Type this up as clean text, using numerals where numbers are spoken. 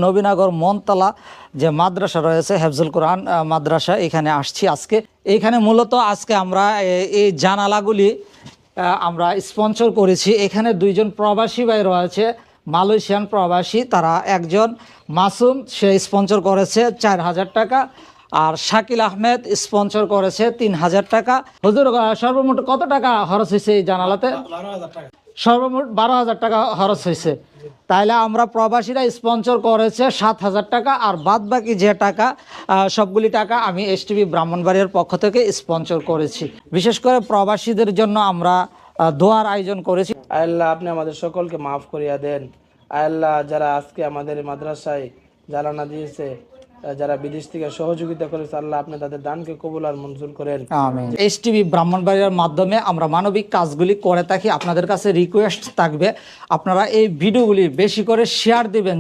নবীনগর মনতলা যে মাদ্রাসা রয়েছে হেফজুল কোরআন মাদ্রাসা, এখানে আসছি আজকে। এইখানে মূলত আজকে আমরা এই জানালাগুলি আমরা স্পন্সর করেছি। এখানে দুইজন প্রবাসী ভাই রয়েছে, মালয়েশিয়ান প্রবাসী। তারা একজন মাসুম, সে স্পন্সর করেছে 4000 টাকা, আর শাকিল আহমেদ স্পন্সর করেছে 3000 টাকা। হুজুর, সর্বমোট কত টাকা খরচ হয়েছে এই জানালাতে? সর্বমোট 12,000 টাকা খরচ হয়েছে। তাইলে আমরা প্রবাসীরা স্পন্সর করেছে 7,000 টাকা, আর বাদ বাকি যে টাকা সবগুলি টাকা আমি এসটিভি ব্রাহ্মণবাড়িয়ার পক্ষ থেকে স্পন্সর করেছি। বিশেষ করে প্রবাসীদের জন্য আমরা দোয়ার আয়োজন করেছি। আল্লাহ, আপনি আমাদের সকলকে মাফ করিয়া দেন। আল্লাহ, যারা আজকে আমাদের মাদ্রাসায় জ্বালানা দিয়েছে, যারা বিদেশ থেকে সহযোগিতা করেছে, আল্লাহ আপনি তাদের দানকে কবুল আর মঞ্জুর করেন। আমিন। এসটিভি ব্রাহ্মণবাড়িয়ার মাধ্যমে আমরা মানবিক কাজগুলি করে থাকি। আপনাদের কাছে রিকোয়েস্ট থাকবে, আপনারা এই ভিডিওগুলি বেশি করে শেয়ার দিবেন।